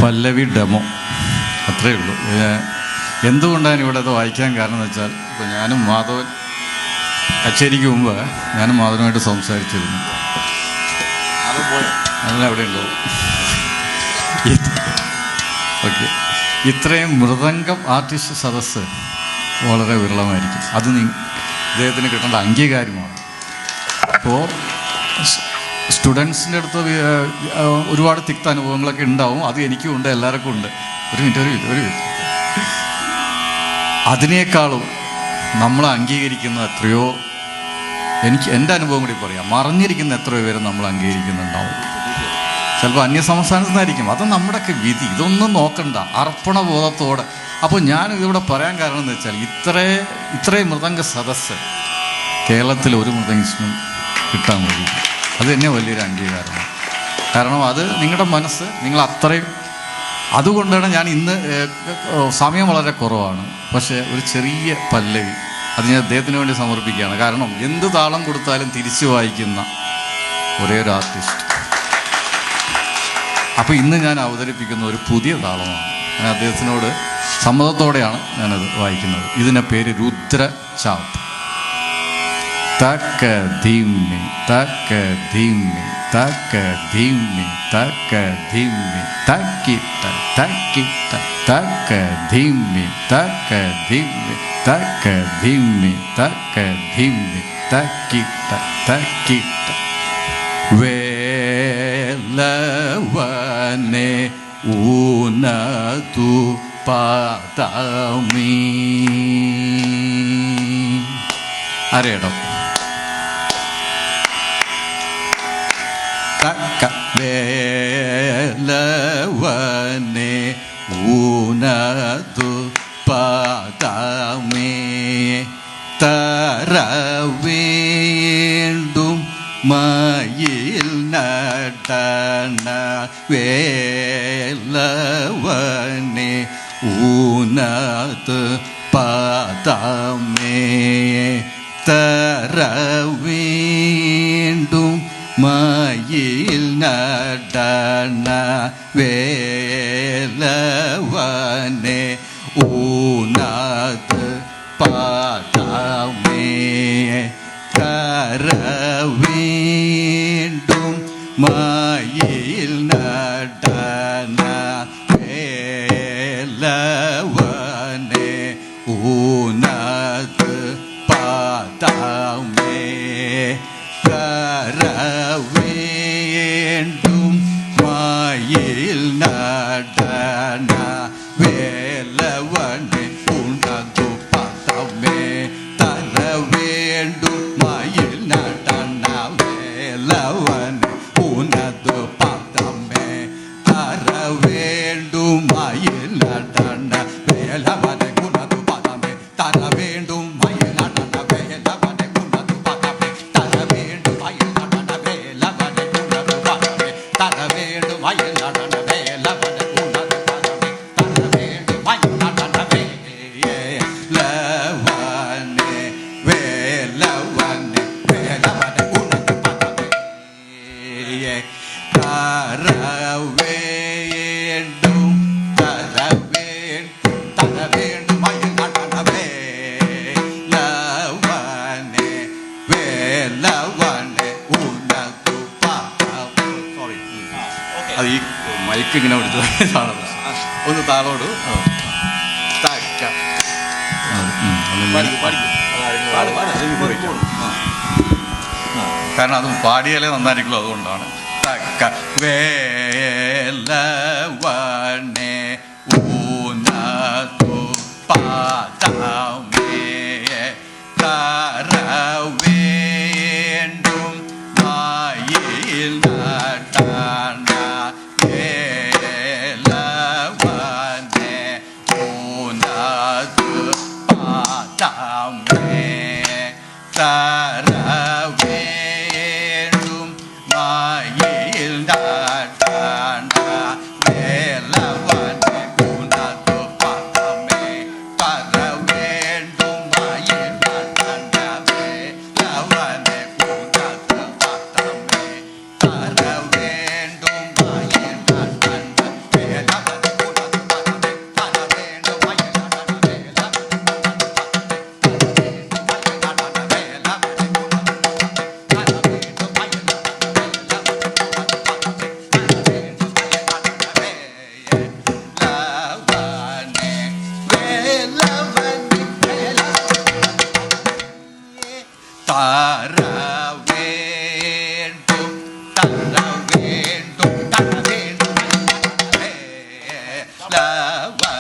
പല്ലവി demo, അത്രയേ ഉള്ളൂ. എന്തുകൊണ്ടാണ് ഇവിടെ അത് വായിക്കാൻ കാരണം എന്ന് വെച്ചാൽ, ഇപ്പോൾ ഞാനും മാധവൻ കച്ചേരിക്ക് മുമ്പ് ഞാനും മാധവനുമായിട്ട് സംസാരിച്ചിരുന്നു. അതിനവിടെ ഉണ്ടോ? ഓക്കെ, ഇത്രയും മൃദംഗം ആർട്ടിസ്റ്റ് സദസ്സ് വളരെ വിരളമായിരിക്കും. അത് ഇദ്ദേഹത്തിന് കിട്ടേണ്ട അംഗീകാരമാണ്. അപ്പോൾ സ്റ്റുഡൻസിൻ്റെ അടുത്ത് ഒരുപാട് തിക്ത അനുഭവങ്ങളൊക്കെ ഉണ്ടാവും. അത് എനിക്കും ഉണ്ട്, എല്ലാവർക്കും ഉണ്ട്. ഒരു മിനിറ്റ്. അതിനേക്കാളും നമ്മൾ അംഗീകരിക്കുന്ന എത്രയോ, എൻ്റെ അനുഭവം കൂടി പറയാം, മറിഞ്ഞിരിക്കുന്ന എത്രയോ പേര് നമ്മൾ അംഗീകരിക്കുന്നുണ്ടാവും. ചിലപ്പോൾ അന്യസംസ്ഥാനത്ത് നിന്നായിരിക്കും. അത് നമ്മുടെയൊക്കെ വിധി. ഇതൊന്നും നോക്കണ്ട, അർപ്പണബോധത്തോടെ. അപ്പോൾ ഞാൻ ഇതിവിടെ പറയാൻ കാരണം എന്ന് വെച്ചാൽ, ഇത്രയും മൃദംഗ സദസ്സ് കേരളത്തിൽ ഒരു മൃദംഗിനും കിട്ടാൻ മതി. അത് തന്നെ വലിയൊരു അംഗീകാരമാണ്. കാരണം അത് നിങ്ങളുടെ മനസ്സ്, നിങ്ങൾ അത്രയും. അതുകൊണ്ടാണ് ഞാൻ ഇന്ന്, സമയം വളരെ കുറവാണ്, പക്ഷേ ഒരു ചെറിയ പല്ലവി അത് ഞാൻ അദ്ദേഹത്തിന് വേണ്ടി സമർപ്പിക്കുകയാണ്. കാരണം എന്ത് താളം കൊടുത്താലും തിരിച്ചു വായിക്കുന്ന ഒരേ ഒരു ആർട്ടിസ്റ്റ്. അപ്പോൾ ഇന്ന് ഞാൻ അവതരിപ്പിക്കുന്ന ഒരു പുതിയ താളമാണ്. ഞാൻ അദ്ദേഹത്തിനോട് സമ്മതത്തോടെയാണ് ഞാനത് വായിക്കുന്നത്. ഇതിൻ്റെ പേര് രുദ്രചാപ്പ്. തക്ക ധീമി തക്ക ധീമി തക്ക ധീമി തക്ക ധീമി തക്കിട്ട തക്കിട്ട തക്ക ധീമി തക്ക ധീമി തക്ക ധീമി തക്ക ധീമി തക്കിട്ട തക്കിട്ട. വേലവനെ ഊനതു പാദമീ. അറിയണം. വേലവനെ ഊനതു പാദമേ തരവേണ്ടും മയിൽ നടന. വേലവനെ ഊനതു പാദമേ തരവേണ്ടും മയിൽ നടന. വേലവനെ ഊനതു പാദമേ തരവേണ്ടും മയിൽ നടന. വേലവനെ ഊനതു പാദമേ തരവേണ്ടും മയിൽ നടന. വേലവനെ ഊനതു പാദമേ തരവേണ്ടും മയിൽ നടന. വേലവനെ ഊനതു പാദമേ തരവേണ്ടും മയിൽ നടന. വേലവനെ ഊനതു പാദമേ തരവേണ്ടും മയിൽ നടന. വേലവനെ ഊനതു പാദമേ തരവേണ്ടും മയിൽ നടന. വേലവനെ ഊനതു പാദമേ തരവേണ്ടും മയിൽ നടന. വേലവനെ ഊനതു പാദമേ തരവേണ്ടും മയിൽ നടന. വേലവനെ ഊനതു പാദമേ തരവേണ്ടും തരവേണ്ടും മയിൽ നടന. വേലവനെ ഊനതു പാദമേ. സോറി, അത് ഈ മൈക്ക് ഇങ്ങനെ പിടിച്ചതാണ്. ഒന്ന് താളോട് തക്ക. കാരണം അത് പാടിയാലേ നന്നായിരിക്കുള്ളൂ, അതുകൊണ്ടാണ്. തക്ക വേലവനെ ഊനതു പാദമേ തരവേണ്ടും മയിൽ നടന. വേലവനെ ഊനതു പാദമേ തരവേണ്ടും മയിൽ നടന. വേലവനെ ഊനതു പാദമേ തരവേണ്ടും lava